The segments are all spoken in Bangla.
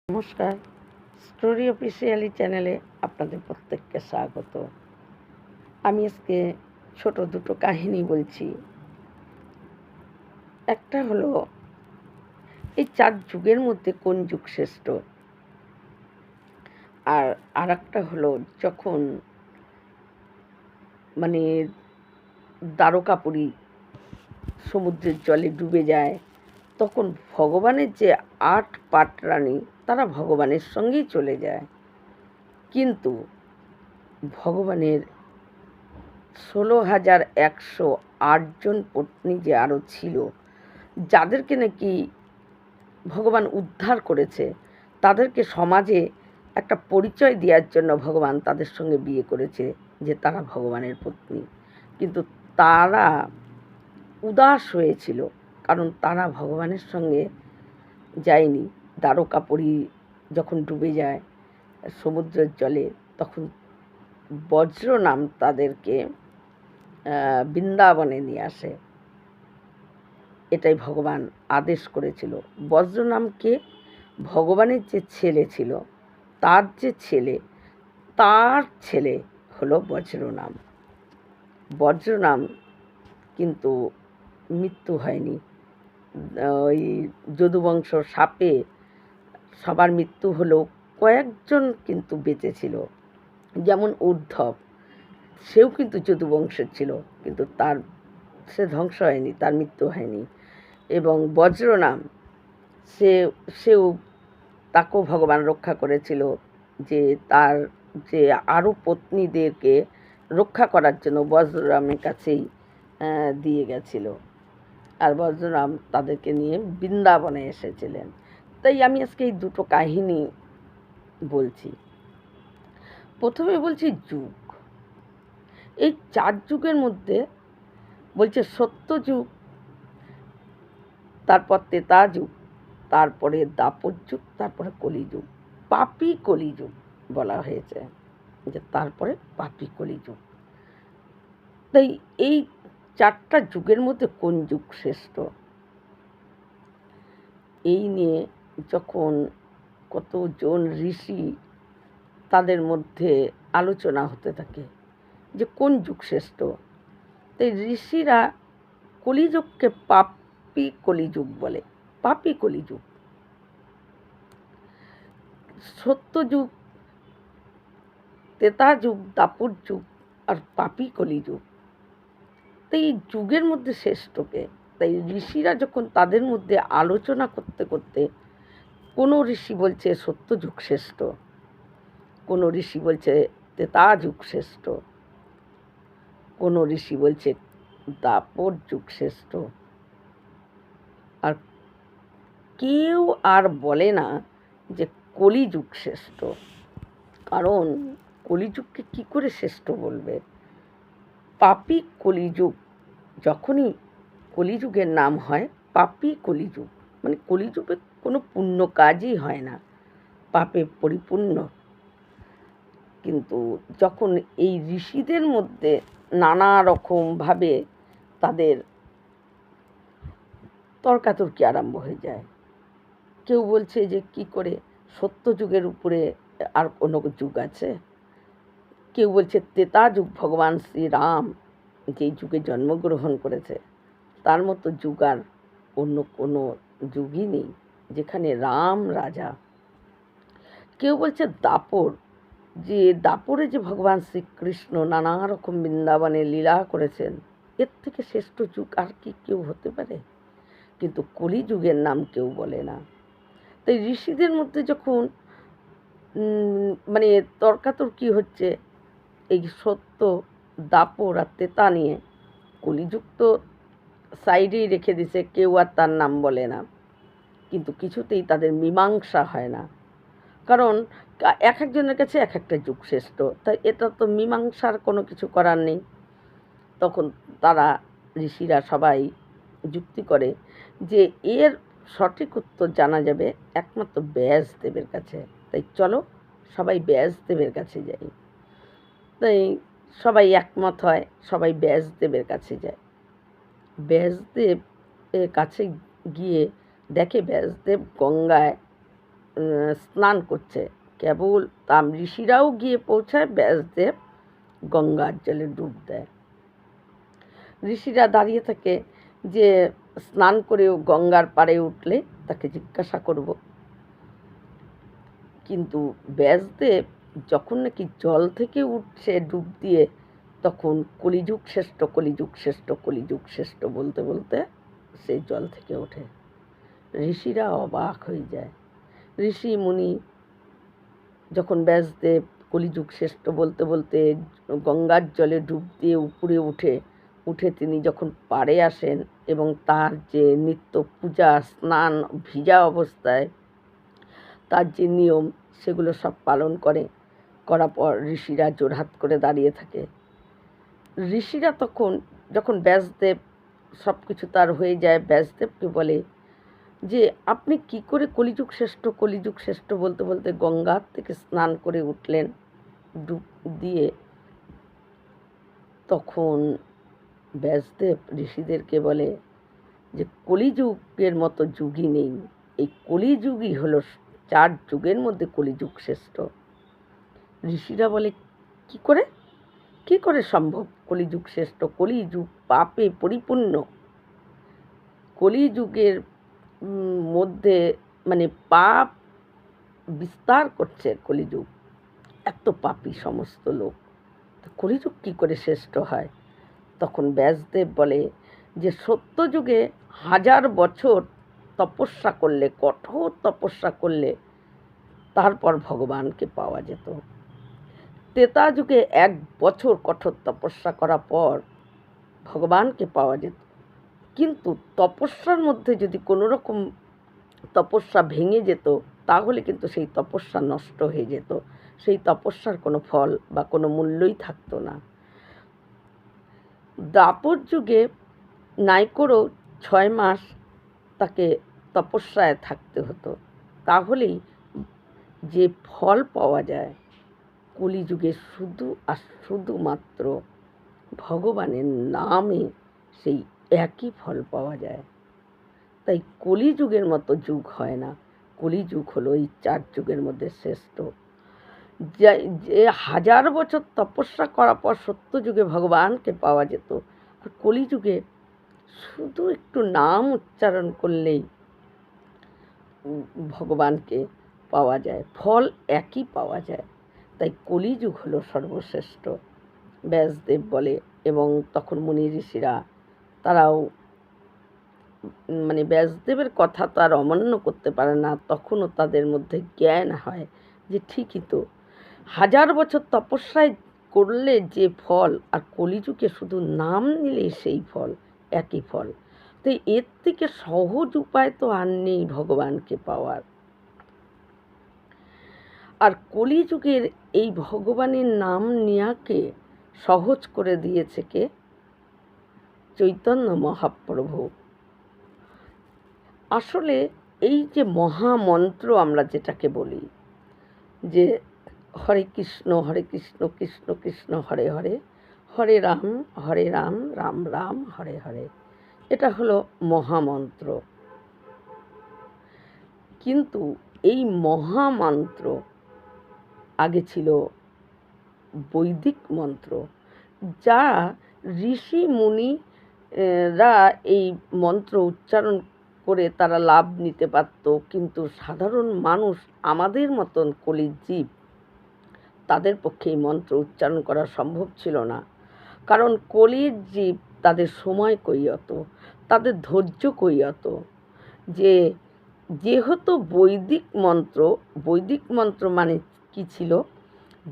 নমস্কার, স্টোরি অফিসিয়ালি চ্যানেলে আপনাদের প্রত্যেককে স্বাগত। আমি আজকে ছোট দুটো কাহিনী বলছি। একটা হলো এই 4 যুগের মধ্যে কোন যুগ শ্রেষ্ঠ, আর একটা হলো যখন মানে দ্বারকাপুরী সমুদ্রের জলে ডুবে যায়, তখন ভগবানের যে 8 পাটরানী তারা ভগবানের সঙ্গেই চলে যায়, কিন্তু ভগবানের 16,108 জন পত্নী যে আরও ছিল, যাদেরকে নাকি ভগবান উদ্ধার করেছে, তাদেরকে সমাজে একটা পরিচয় দেওয়ার জন্য ভগবান তাদের সঙ্গে বিয়ে করেছে যে তারা ভগবানের পত্নী। কিন্তু তারা উদাস হয়েছিল, কারণ তারা ভগবানের সঙ্গে যায়নি। দ্বারকাপুরী যখন ডুবে যায় সমুদ্রের জলে, তখন বজ্র নাম তাদেরকে বৃন্দাবনে নিয়ে আসে। এটাই ভগবান আদেশ করেছিল। বজ্র নামকে ভগবানের যে ছেলে ছিল, তার যে ছেলে, তার ছেলে হলো বজ্রনাম। বজ্রনাম কিন্তু মৃত্যু হয়নি। ওই যদুবংশ সাপে সবার মৃত্যু হলেও কয়েকজন কিন্তু বেঁচে ছিল। যেমন উদ্ধব, সেও কিন্তু যদুবংশের ছিল, কিন্তু সে ধ্বংস হয়নি, তার মৃত্যু হয়নি। এবং বজ্রনাম, সেও তাকেও ভগবান রক্ষা করেছিল, যে তার যে আরও পত্নীদেরকে রক্ষা করার জন্য বজ্ররামের কাছেই দিয়ে গেছিল, আর বজ্ররাম তাদেরকে নিয়ে বৃন্দাবনে এসেছিলেন। তাই আমি আজকে এই দুটো কাহিনী বলছি। প্রথমে বলছি যুগ। এই 4 যুগের মধ্যে বলছে সত্য যুগ, তারপর ত্রেতা যুগ, তারপরে দ্বাপর যুগ, তারপরে কলিযুগ। পাপী কলিযুগ বলা হয়েছে, যে তারপরে পাপী কলিযুগ। তাই এই 4টা যুগের মধ্যে কোন যুগ শ্রেষ্ঠ, এই নিয়ে যখন কতজন ঋষি, তাদের মধ্যে আলোচনা হতে থাকে যে কোন যুগ শ্রেষ্ঠ। তাই ঋষিরা কলিযুগকে পাপী কলিযুগ বলে। পাপী কলিযুগ, সত্য যুগ, ত্রেতা যুগ, দ্বাপর যুগ আর পাপী কলিযুগ। তাই এই যুগের মধ্যে শ্রেষ্ঠকে, তাই ঋষিরা যখন তাদের মধ্যে আলোচনা করতে করতে, কোনো ঋষি বলছে সত্য যুগ শ্রেষ্ঠ, কোনো ঋষি বলছে ত্রেতা যুগ শ্রেষ্ঠ, কোনো ঋষি বলছে দ্বাপর যুগ শ্রেষ্ঠ, আর কেউ আর বলে না যে কলিযুগ শ্রেষ্ঠ। কারণ কলিযুগকে কি করে শ্রেষ্ঠ বলবে? পাপী কলিযুগ, যখনই কলিযুগের নাম হয় পাপী কলিযুগ, মানে কলিযুগে কোনো পুণ্য কাজই হয় না, পাপে পরিপূর্ণ। কিন্তু যখন এই ঋষিদের মধ্যে নানা রকমভাবে তাদের তর্কাতর্কি আরম্ভ হয়ে যায়, কেউ বলছে যে কি করে সত্য যুগের উপরে আর কোনো যুগ আছে, কেউ বলছে ত্রেতা যুগ, ভগবান শ্রীরাম যেই যুগে জন্মগ্রহণ করেছে তার মতো যুগ আর অন্য কোনো যুগই নেই যেখানে রাম রাজা। কেউ বলছে দ্বাপর, যে দ্বাপরে যে ভগবান শ্রীকৃষ্ণ নানা রকম বৃন্দাবনে লীলা করেছেন, এর থেকে শ্রেষ্ঠ যুগ আর কি কেউ হতে পারে? কিন্তু কলিযুগের নাম কেউ বলে না। তাই ঋষিদের মধ্যে যখন মানে তর্কাতর্কি হচ্ছে এই সত্য, দ্বাপর আর ত্রেতা নিয়ে, কলিযুগ তো সাইডেই রেখে দিছে, কেউ আর তার নাম বলে না, কিন্তু কিছুতেই তাদের মীমাংসা হয় না। কারণ এক একজনের কাছে এক একটা যুগ শ্রেষ্ঠ, তাই এটা তো মীমাংসার কোনো কিছু করার নেই। তখন তারা ঋষিরা সবাই যুক্তি করে যে এর সঠিক উত্তর জানা যাবে একমাত্র ব্যাসদেবের কাছে। তাই চলো সবাই ব্যাসদেবের কাছে যাই। তাই সবাই একমত হয়, সবাই ব্যাসদেবের কাছে যায়। ব্যাসদেবের কাছে গিয়ে দেখে ব্যাসদেব গঙ্গায় স্নান করছে, কেবল ঋষিরাও গিয়ে পৌঁছায়, ব্যাসদেব গঙ্গার জলে ডুব দেয়। ঋষিরা দাঁড়িয়ে থাকে যে স্নান করেও গঙ্গার পাড়ে উঠলে তাকে জিজ্ঞাসা করব। কিন্তু ব্যাসদেব যখন নাকি জল থেকে উঠছে ডুব দিয়ে, তখন কলিযুগ শ্রেষ্ঠ, কলিযুগ শ্রেষ্ঠ, কলিযুগ শ্রেষ্ঠ বলতে বলতে সেই জল থেকে ওঠে। ঋষিরা অবাক হয়ে যায়। ঋষি মুনি যখন ব্যাসদেব কলিযুগ শ্রেষ্ঠ বলতে বলতে গঙ্গার জলে ডুব দিয়ে উপরে উঠে তিনি যখন পাড়ে আসেন এবং তার যে নিত্য পূজা, স্নান, ভিজা অবস্থায় তার যে নিয়ম, সেগুলো সব পালন করার পর ঋষিরা জোড়হাত করে দাঁড়িয়ে থাকে। ঋষিরা তখন যখন ব্যাসদেব সব কিছু তার হয়ে যায়, ব্যাসদেবকে বলে যে আপনি কি করে কলিযুগ শ্রেষ্ঠ, কলিযুগ শ্রেষ্ঠ বলতে বলতে গঙ্গার থেকে স্নান করে উঠলেন ডুব দিয়ে? তখন ব্যাসদেব ঋষিদেরকে বলে যে কলিযুগের মতো যুগই নেই, এই কলিযুগই হলো 4 যুগের মধ্যে কলিযুগ শ্রেষ্ঠ। ঋষিরা বলে কি করে সম্ভব কলিযুগ শ্রেষ্ঠ? কলিযুগ পাপে পরিপূর্ণ, কলিযুগের মধ্যে মানে পাপ বিস্তার করছে কলিযুগ, এত পাপী সমস্ত লোক, কলিযুগ কি করে শ্রেষ্ঠ হয়? তখন ব্যাসদেব বলে যে সত্যযুগে 1000 বছর তপস্যা করলে, কঠোর তপস্যা করলে তারপর ভগবানকে পাওয়া যেত। ত্রেতা যুগে 1 বছর কঠোর তপস্যা করার পর ভগবানকে পাওয়া যেত। কিন্তু তপস্যার মধ্যে যদি কোনো রকম তপস্যা ভেঙে যেত, তাহলে কিন্তু সেই তপস্যা নষ্ট হয়ে যেত, সেই তপস্যার কোনো ফল বা কোনো মূল্যই থাকতো না। দ্বাপর যুগে নাইকোরও 6 মাস তাকে তপস্যায় থাকতে হতো, তাহলেই যে ফল পাওয়া যায় কলিযুগে শুধু আর শুধুমাত্র ভগবানের নামে সেই একই ফল পাওয়া যায়। তাই কলিযুগের মতো যুগ হয় না, কলিযুগ হলো এই 4 যুগের মধ্যে শ্রেষ্ঠ। যে 1000 বছর তপস্যা করার পর সত্যযুগে ভগবানকে পাওয়া যেত, আর কলিযুগে শুধু একটু নাম উচ্চারণ করলেই ভগবানকে পাওয়া যায়, ফল একই পাওয়া যায়। তাই কলিযুগ হলো সর্বশ্রেষ্ঠ, ব্যাসদেব বলে। এবং তখন মুনি ঋষিরা তারাও ব্যাসদেবের কথা তো আর অমান্য করতে পারে না, তখনও তাদের মধ্যে জ্ঞান হয় যে ঠিকই তো, 1000 বছর তপস্যায় করলে যে ফল, আর কলিযুগে শুধু নাম নিলেই সেই ফল, একই ফল। তো এর থেকে সহজ উপায় তো আর নেই ভগবানকে পাওয়ার। আর কলিযুগের এই ভগবানের নাম নেওয়াকে সহজ করে দিয়েছে কে? চৈতন্য মহাপ্রভু। আসলে এই যে মহামন্ত্র আমরা যেটাকে বলি, যে হরে কৃষ্ণ কৃষ্ণ কৃষ্ণ হরে হরে, হরে রাম রাম রাম হরে হরে, এটা হলো মহামন্ত্র। কিন্তু এই মহামন্ত্র আগে ছিল বৈদিক মন্ত্র, যা ঋষি মুনিরা এই মন্ত্র উচ্চারণ করে তারা লাভ নিতে পারত। কিন্তু সাধারণ মানুষ, আমাদের মতন কলির জীব, তাদের পক্ষে এই মন্ত্র উচ্চারণ করা সম্ভব ছিল না। কারণ কলির জীব, তাদের সময় কইয়ত, তাদের ধৈর্য কইয়ত। যেহেতু বৈদিক মন্ত্র মানে কি ছিল,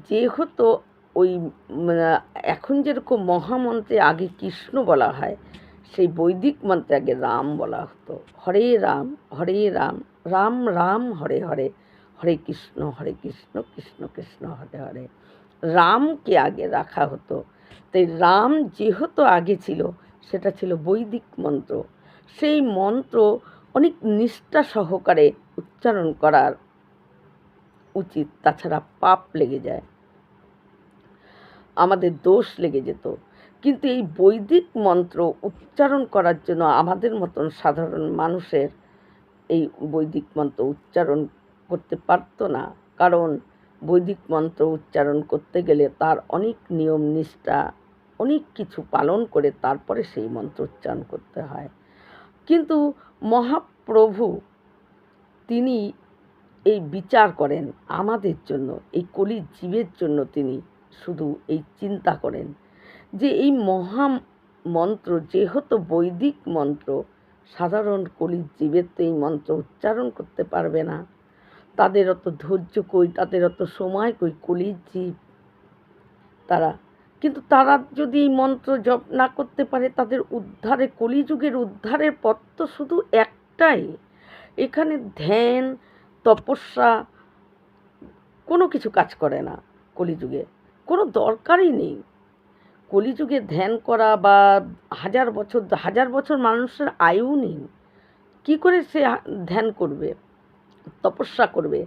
যেহেতু ওই এখন যেরকম মহামন্ত্রে আগে কৃষ্ণ বলা হয়, সেই বৈদিক মন্ত্রে আগে রাম বলা হতো। হরে রাম রাম রাম হরে হরে, হরে কৃষ্ণ কৃষ্ণ কৃষ্ণ হরে হরে, রামকে আগে রাখা হতো। তাই রাম যেহেতু আগে ছিল, সেটা ছিল বৈদিক মন্ত্র। সেই মন্ত্র অনেক নিষ্ঠা সহকারে উচ্চারণ করার উচিত, তাছাড়া পাপ লেগে যায়, আমাদের দোষ লেগে যেত। কিন্তু এই বৈদিক মন্ত্র উচ্চারণ করার জন্য আমাদের মতন সাধারণ মানুষের এই বৈদিক মন্ত্র উচ্চারণ করতে পারতো না, কারণ বৈদিক মন্ত্র উচ্চারণ করতে গেলে তার অনেক নিয়ম নিষ্ঠা, অনেক কিছু পালন করে তারপরে সেই মন্ত্র উচ্চারণ করতে হয়। কিন্তু মহাপ্রভু তিনি এই বিচার করেন আমাদের জন্য, এই কলির জীবের জন্য। তিনি শুধু এই চিন্তা করেন যে এই মহা মন্ত্র যেহেতু বৈদিক মন্ত্র, সাধারণ কলির জীবের তো এই মন্ত্র উচ্চারণ করতে পারবে না, তাদের অত ধৈর্য কই, তাদের অত সময় কই, কলির জীব তারা। কিন্তু তারা যদি এই মন্ত্র জপ না করতে পারে, তাদের উদ্ধারে, কলিযুগের উদ্ধারের পথ তো শুধু একটাই। এখানে ধ্যান, তপস্যা কোনো কিছু কাজ করে না কলিযুগে, কোনো দরকারই নেই। কলিযুগে ধ্যান করা বা হাজার বছর মানুষের আয়ু নেই, কী করে সে ধ্যান করবে, তপস্যা করবে?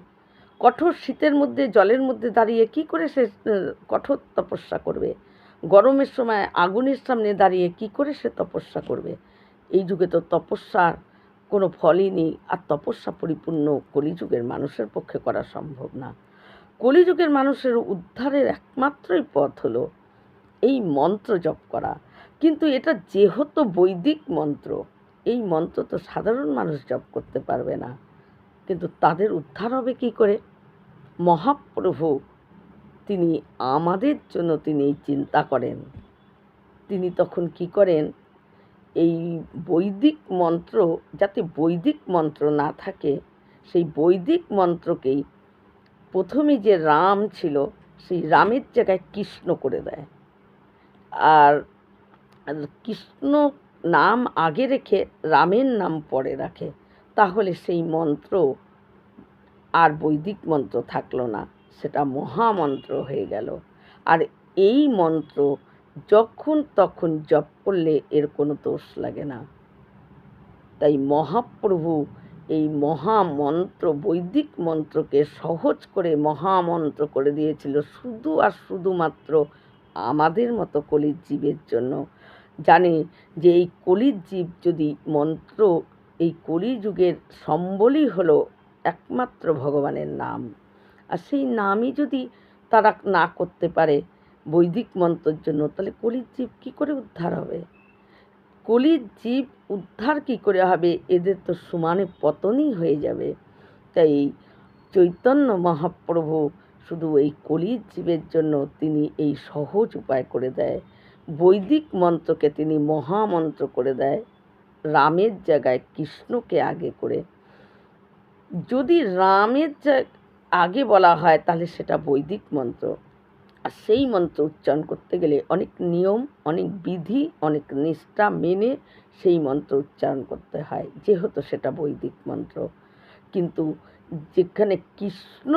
কঠোর শীতের মধ্যে জলের মধ্যে দাঁড়িয়ে কী করে সে কঠোর তপস্যা করবে? গরমের সময় আগুনের সামনে দাঁড়িয়ে কী করে সে তপস্যা করবে? এই যুগে তো তপস্যার কোনো ফলই নেই, আর তপস্যা পরিপূর্ণ কলিযুগের মানুষের পক্ষে করা সম্ভব না। কলিযুগের মানুষের উদ্ধারের একমাত্রই পথ হলো এই মন্ত্র জপ করা। কিন্তু এটা যেহেতু বৈদিক মন্ত্র, এই মন্ত্র তো সাধারণ মানুষ জপ করতে পারবে না, কিন্তু তাদের উদ্ধার হবে কী করে? মহাপ্রভু তিনি আমাদের জন্য তিনি এই চিন্তা করেন। তিনি তখন কি করেন, এই বৈদিক মন্ত্র, যাতে বৈদিক মন্ত্র না থাকে, সেই বৈদিক মন্ত্রকেই প্রথমে যে রাম ছিল সেই রামের জায়গায় কৃষ্ণ করে দেয়। আর কৃষ্ণ নাম আগে রেখে রামের নাম পরে রাখে। তাহলে সেই মন্ত্র আর বৈদিক মন্ত্র থাকলো না, সেটা মহামন্ত্র হয়ে গেল। আর এই মন্ত্র যখন তখন জপ করলে এর কোনো দোষ লাগে না। তাই মহাপ্রভু এই মহামন্ত্র, বৈদিক মন্ত্রকে সহজ করে মহামন্ত্র করে দিয়েছিল শুধু আর শুধুমাত্র আমাদের মতো কলির জীবের জন্য। জানে যে এই কলির জীব যদি মন্ত্র, এই কলিযুগের সম্বলই হলো একমাত্র ভগবানের নাম, আর সেই নামই যদি তারা না করতে পারে বৈদিক মন্ত্রের জন্য, তাহলে কলির জীব কী করে উদ্ধার হবে? কলির জীব উদ্ধার কী করে হবে? এদের তো সমানে পতনই হয়ে যাবে। তাই চৈতন্য মহাপ্রভু শুধু এই কলির জীবের জন্য তিনি এই সহজ উপায় করে দেয়। বৈদিক মন্ত্রকে তিনি মহামন্ত্র করে দেয়, রামের জায়গায় কৃষ্ণকে আগে করে। যদি রামের আগে বলা হয় তাহলে সেটা বৈদিক মন্ত্র, আর সেই মন্ত্র উচ্চারণ করতে গেলে অনেক নিয়ম, অনেক বিধি, অনেক নিষ্ঠা মেনে সেই মন্ত্র উচ্চারণ করতে হয়, যেহেতু সেটা বৈদিক মন্ত্র। কিন্তু যেখানে কৃষ্ণ,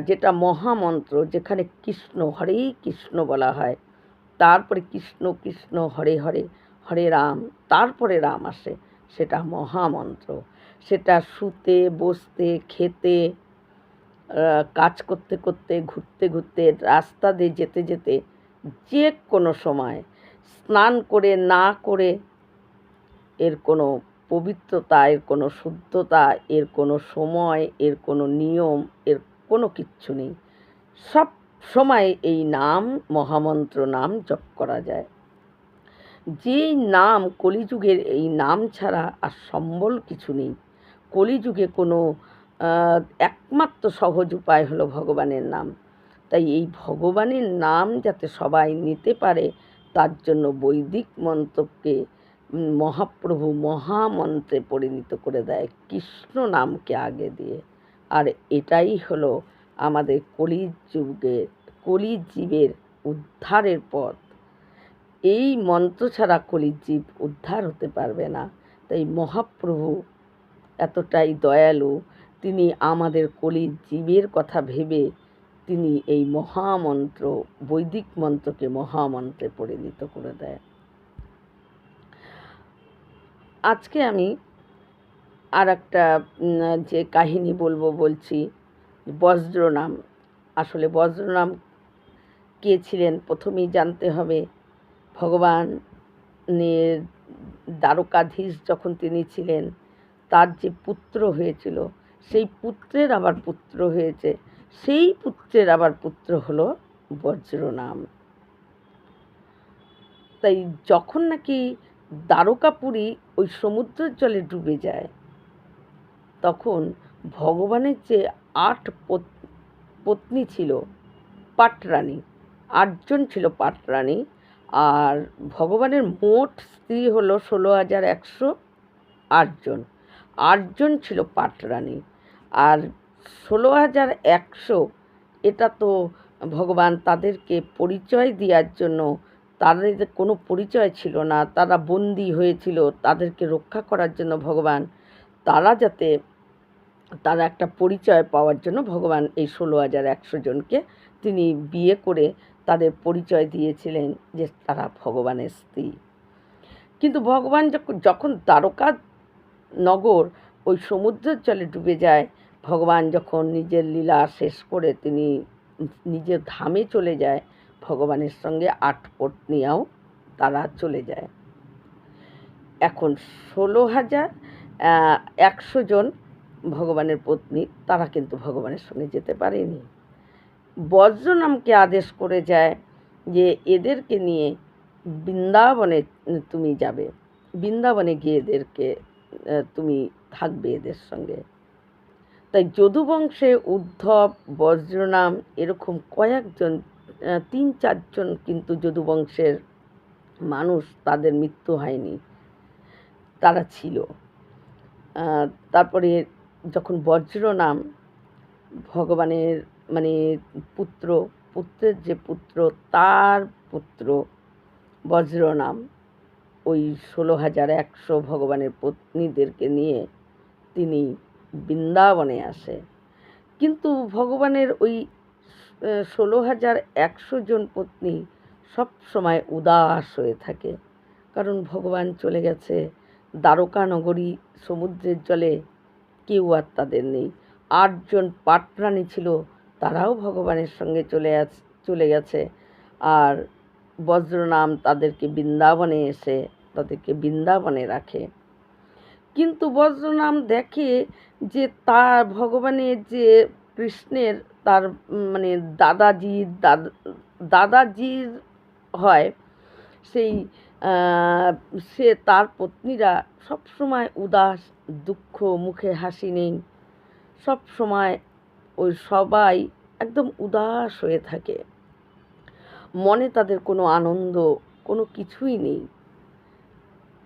যেটা মহামন্ত্র, যেখানে কৃষ্ণ, হরে কৃষ্ণ বলা হয়, তারপরে কৃষ্ণ কৃষ্ণ হরে হরে, হরে রাম, তারপরে রাম আসে, সেটা মহামন্ত্র। সেটা শুতে বসতে, খেতে, কাজ করতে করতে, ঘুরতে ঘুরতে, রাস্তা দিয়ে যেতে যেতে, যে কোনো সময়, স্নান করে না করে, এর কোনো পবিত্রতা, এর কোনো শুদ্ধতা, এর কোনো সময়, এর কোনো নিয়ম, এর কোনো কিচ্ছু নেই। সব সময় এই নাম, মহামন্ত্র নাম জপ করা যায়। যেই নাম, কলিযুগের এই নাম ছাড়া আর সম্বল কিছু নেই। কলিযুগে কোনো একমাত্র সহজ উপায় হলো ভগবানের নাম। তাই এই ভগবানের নাম যাতে সবাই নিতে পারে, তার জন্য বৈদিক মন্ত্রকে মহাপ্রভু মহামন্ত্রে পরিণত করে দেয়, কৃষ্ণ নামকে আগে দিয়ে। আর এটাই হলো আমাদের কলির জীবের উদ্ধারের পথ। এই মন্ত্র ছাড়া কলির জীব উদ্ধার হতে পারবে না। তাই মহাপ্রভু এতটাই দয়ালু, তিনি আমাদের কলির জীবের কথা ভেবে তিনি এই মহামন্ত্র, বৈদিক মন্ত্রকে মহামন্ত্রে পরিণত করে দেয়। আজকে আমি আর একটা যে কাহিনী বলছি, বজ্রনাম। আসলে বজ্রনাম কে ছিলেন প্রথমেই জানতে হবে। ভগবানের দ্বারকাধীশ যখন তিনি ছিলেন, তার যে পুত্র হয়েছিল সেই পুত্রের আবার পুত্র হয়েছে, সেই পুত্রের আবার পুত্র হলো বজ্রনাম। তাই যখন নাকি দ্বারকাপুরী ওই সমুদ্রের জলে ডুবে যায়, তখন ভগবানের যে ৮ পত্নী ছিল পাটরানী, ৮জন ছিল পাটরানী, আর ভগবানের মোট স্ত্রী হলো ১৬,১০৮ জন। ৮জন ছিল পাটরানী, আর ১৬,১০০ এটা তো ভগবান তাদেরকে পরিচয় দেওয়ার জন্য, তাদের কোনো পরিচয় ছিল না, তারা বন্দী হয়েছিল, তাদেরকে রক্ষা করার জন্য ভগবান, তারা যাতে তারা একটা পরিচয় পাওয়ার জন্য ভগবান এই ১৬,১০০ জনকে তিনি বিয়ে করে তাদের পরিচয় দিয়েছিলেন যে তারা ভগবানের স্ত্রী। কিন্তু ভগবান যখন দ্বারকা নগর ওই সমুদ্রের জলে ডুবে যায়, ভগবান যখন নিজের লীলা শেষ করে তিনি নিজের ধামে চলে যায়, ভগবানের সঙ্গে ৮ পত্নীও তারা চলে যায়। এখন ১৬,১০০ জন ভগবানের পত্নী, তারা কিন্তু ভগবানের সঙ্গে যেতে পারেনি। বজ্রনামকে আদেশ করে যায় যে এদেরকে নিয়ে বৃন্দাবনে তুমি যাবে, বৃন্দাবনে গিয়ে এদেরকে তুমি থাকবে এদের সঙ্গে। তাই যদুবংশে উদ্ধব, বজ্রনাম এরকম কয়েকজন, ৩-৪ জন কিন্তু যদুবংশের মানুষ, তাদের মৃত্যু হয়নি, তারা ছিল। তারপরে যখন বজ্রনাম ভগবানের মানে পুত্রের যে পুত্র, তার পুত্র বজ্রনাম ওই ১৬,১০০ ভগবানের পত্নীদেরকে নিয়ে তিনি বৃন্দাবনে আসে। কিন্তু ভগবানের ওই ১৬,১০০ জন পত্নী সব সময় উদাস হয়ে থাকে, কারণ ভগবান চলে গেছে দ্বারকা নগরী সমুদ্রের জলে, কেউ আর তাদের নেই। ৮ জন পাটরানী ছিল, তারাও ভগবানের সঙ্গে চলে গেছে, আর বজ্রনাম তাদেরকে বৃন্দাবনে রাখে। কিন্তু বজ্রনাম দেখে যে তার ভগবানের যে কৃষ্ণের তার মানে দাদাজির হয়, সেই সে তার পত্নীরা সবসময় উদাস, দুঃখ, মুখে হাসি নেই, সব সময় ওই সবাই একদম উদাস হয়ে থাকে, মনে তাদের কোনো আনন্দ, কোনো কিছুই নেই।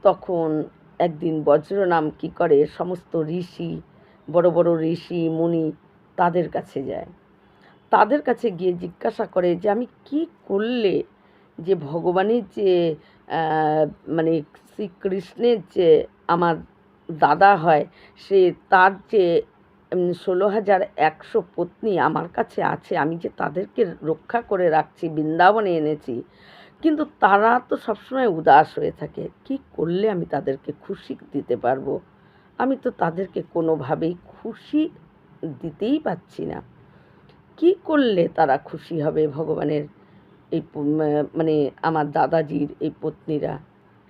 তখন একদিন বজ্রনাম কী করে, সমস্ত ঋষি, বড় বড় ঋষি মুনি তাদের কাছে যায়, তাদের কাছে গিয়ে জিজ্ঞাসা করে যে আমি কি করলে যে ভগবানের যে মানে শ্রীকৃষ্ণের যে আমার দাদা হয়, সে তার যে ১৬,১০০ পত্নী আমার কাছে আছে, আমি যে তাদেরকে রক্ষা করে রাখছি, বৃন্দাবনে এনেছি, কিন্তু তারা তো সবসময় উদাস হয়ে থাকে, কি করলে আমি তাদেরকে খুশি দিতে পারবো? আমি তো তাদেরকে কোনোভাবেই খুশি দিতেই পারছি না। কি করলে তারা খুশি হবে? ভগবানের এই মানে আমার দাদাজির এই পত্নীরা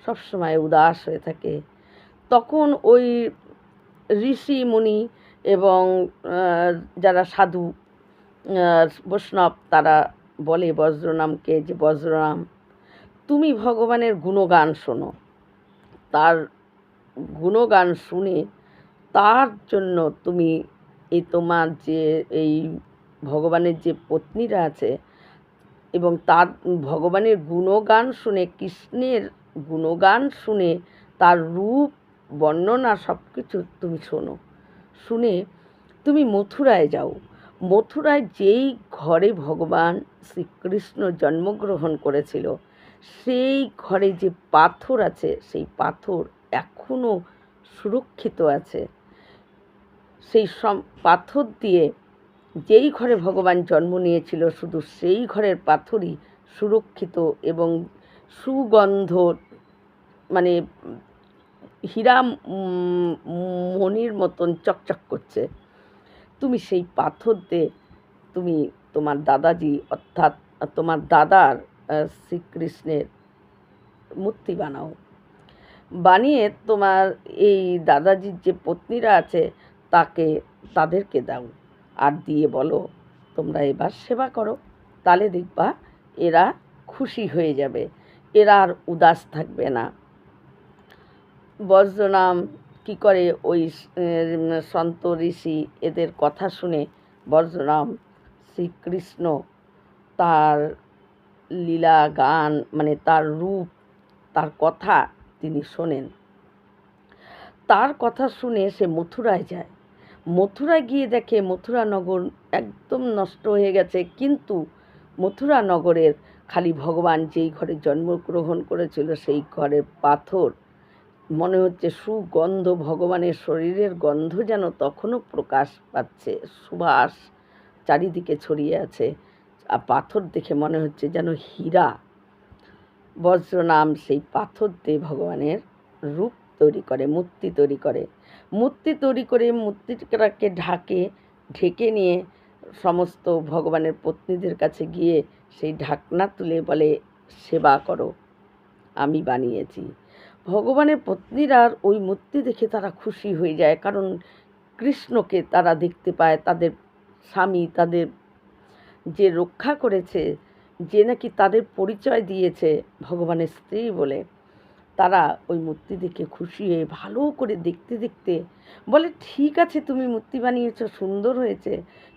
সবসময় উদাস হয়ে থাকে। তখন ওই ঋষি মুনি এবং যারা সাধু বৈষ্ণব, তারা বলে বজ্রনামকে যে বজ্রনাম, তুমি ভগবানের গুণগান শোনো, তার গুণগান শুনে তার জন্য তুমি তোমার যে এই ভগবানের যে পত্নীরা আছে, এবং তার ভগবানের গুণগান শুনে, কৃষ্ণের গুণগান শুনে, তার রূপ বর্ণনা সব কিছু তুমি শোনো, শুনে তুমি মথুরায় যাও। মথুরায় যেই ঘরে ভগবান শ্রীকৃষ্ণ জন্মগ্রহণ করেছিল, সেই ঘরে যে পাথর আছে, সেই পাথর এখনও সুরক্ষিত আছে। সেই সব পাথর দিয়ে, যেই ঘরে ভগবান জন্ম নিয়েছিল, শুধু সেই ঘরের পাথরই সুরক্ষিত এবং সুগন্ধ, মানে হীরা মণির মতন চকচক করছে। তুমি সেই পাথর দিয়ে তুমি তোমার দাদাজি, অর্থাৎ তোমার দাদার শ্রীকৃষ্ণের মূর্তি বানাও, বানিয়ে তোমার এই দাদাজির যে পত্নীরা আছে তাকে তাদেরকে দাও, আর দিয়ে বলো তোমরা এবার সেবা করো, তাহলে দেখবা এরা খুশি হয়ে যাবে, এরা আর উদাস থাকবে না। বজ্রনাম কী করে, ওই সন্ত ঋষি এদের কথা শুনে বজ্রনাম শ্রীকৃষ্ণ তার লীলা গান, মানে তার রূপ, তার কথা তিনি শোনেন। তার কথা শুনে সে মথুরায় যায়। মথুরায় গিয়ে দেখে মথুরা নগর একদম নষ্ট হয়ে গেছে, কিন্তু মথুরা নগরের খালি ভগবান যেই ঘরে জন্মগ্রহণ করেছিল সেই ঘরের পাথর, মনে হচ্ছে সুগন্ধ, ভগবানের শরীরের গন্ধ যেন তখনও প্রকাশ পাচ্ছে, সুবাস চারিদিকে ছড়িয়ে আছে, আর পাথর দেখে মনে হচ্ছে যেন হীরা। বজ্রনাম সেই পাথর দিয়ে ভগবানের রূপ তৈরি করে, মূর্তি তৈরি করে, মূর্তিটাকে ঢেকে নিয়ে সমস্ত ভগবানের পত্নীদের কাছে গিয়ে সেই ঢাকনা তুলে বলে, সেবা করো, আমি বানিয়েছি। ভগবানের পত্নীরা ওই মূর্তি দেখে তারা খুশি হয়ে যায়, কারণ কৃষ্ণকে তারা দেখতে পায়, তাদের স্বামী, তাদের যে রক্ষা করেছে, যে নাকি তাদের পরিচয় দিয়েছে ভগবানের স্ত্রী বলে, তারা ওই মূর্তি দেখে খুশি হয়ে ভালো করে দেখতে দেখতে বলে, ঠিক আছে তুমি মূর্তি বানিয়েছো, সুন্দর হয়েছে,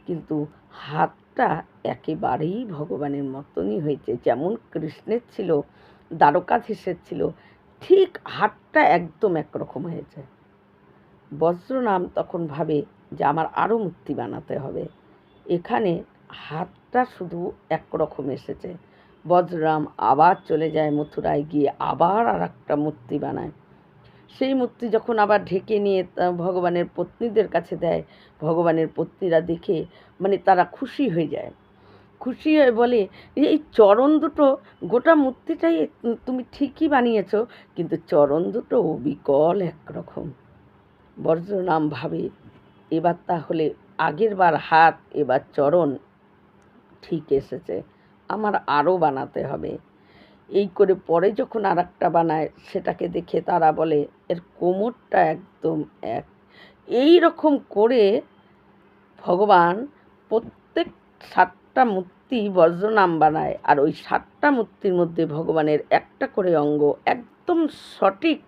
কিন্তু হাতটা একেবারেই ভগবানের মতনই হয়েছে, যেমন কৃষ্ণের ছিল, দ্বারকাধীশের ছিল, ঠিক হাতটা একদম একরকম হয়েছে। বজ্রনাম তখন ভাবে যে আমার আরও মূর্তি বানাতে হবে, এখানে হাতটা শুধু একরকম এসেছে। বজ্রনাম আবার চলে যায় মথুরায়, গিয়ে আবার আর একটা মূর্তি বানায়। সেই মূর্তি যখন আবার ঢেকে নিয়ে ভগবানের পত্নীদের কাছে দেয়, ভগবানের পত্নীরা দেখে মানে তারা খুশি হয়ে যায়, খুশি হয়ে বলে, এই চরণ দুটো, গোটা মূর্তিটাই তুমি ঠিকই বানিয়েছো, কিন্তু চরণ দুটো অবিকল একরকম। বজ্রনাম ভাবে এবার তাহলে আগের বার হাত, এবার চরণ ঠিক এসেছে, আমার আরও বানাতে হবে। এই করে পরে যখন আর একটা বানায়, সেটাকে দেখে তারা বলে এর কোমরটা একদম এক। এই রকম করে ভগবান প্রত্যেক 7টা মূর্তি বজ্রনাম বানায়, আর ওই 7টা মূর্তির মধ্যে ভগবানের একটা করে অঙ্গ একদম সঠিক,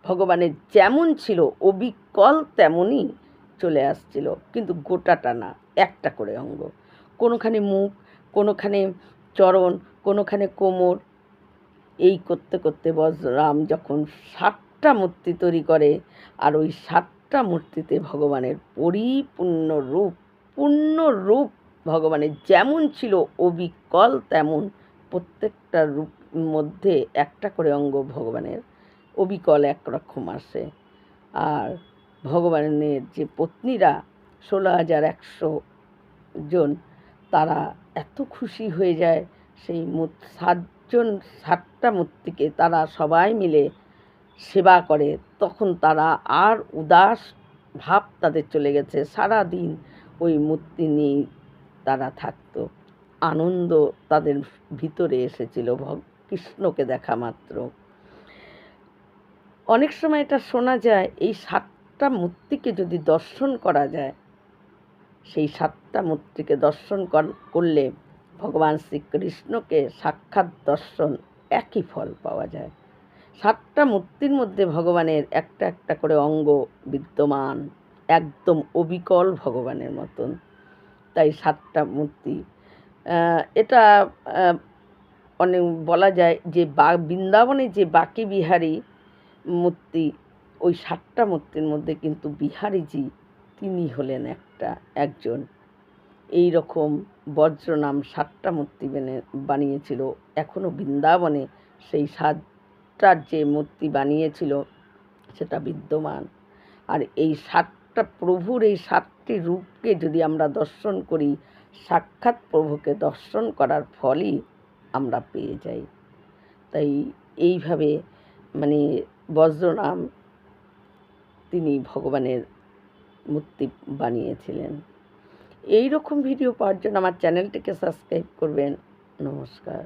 ভগবানের যেমন ছিল অবিকল তেমনই চলে আসছিল, কিন্তু গোটাটা না, একটা করে অঙ্গ, কোনোখানে মুখ, কোনোখানে চরণ, কোনোখানে কোমর। এই করতে করতে বজ্রনাম যখন 7টা মূর্তি তৈরি করে, আর ওই 7টা মূর্তিতে ভগবানের পরিপূর্ণ রূপ, পূর্ণ রূপ ভগবানের যেমন ছিল অবিকল তেমন, প্রত্যেকটা রূপ মধ্যে একটা করে অঙ্গ ভগবানের অবিকল একরকম আসে। আর ভগবানের যে পত্নীরা 16,100 জন, তারা এত খুশি হয়ে যায়, সেই 7টা মূর্তিকে তারা সবাই মিলে সেবা করে, তখন তারা আর উদাস ভাব তাদের চলে গেছে, সারা দিন ওই মূর্তি নিয়েই তারা থাকতো, আনন্দ তাদের ভিতরে এসেছিল কৃষ্ণকে দেখা মাত্র। অনেক সময় এটা শোনা যায়, এই 7টা মূর্তিকে যদি দর্শন করা যায়, সেই 7টা মূর্তিকে দর্শন করলে ভগবান শ্রীকৃষ্ণকে সাক্ষাৎ দর্শন, একই ফল পাওয়া যায়। 7টা মূর্তির মধ্যে ভগবানের একটা একটা করে অঙ্গ বিদ্যমান, একদম অবিকল ভগবানের মতন, তাই 7টা মূর্তি। এটা অনেক বলা যায় যে বৃন্দাবনে যে বাঁকে বিহারী মূর্তি, ওই 7টা মূর্তির মধ্যে কিন্তু বিহারীজি তিনি হলেন একজন। এই রকম বজ্রনাম 7টা মূর্তি বানিয়েছিল, এখনও বৃন্দাবনে সেই 7টার যে মূর্তি বানিয়েছিল সেটা বিদ্যমান। আর এই 7টা প্রভুর, এই 7টি রূপকে যদি আমরা দর্শন করি, সাক্ষাৎ প্রভুকে দর্শন করার ফলই আমরা পেয়ে যাই। তাই এইভাবে মানে বজ্রনাম তিনি ভগবানের মূর্তি বানিয়েছিলেন। এই রকম ভিডিও পাওয়ার জন্য আমার চ্যানেলটিকে সাবস্ক্রাইব করবেন। নমস্কার।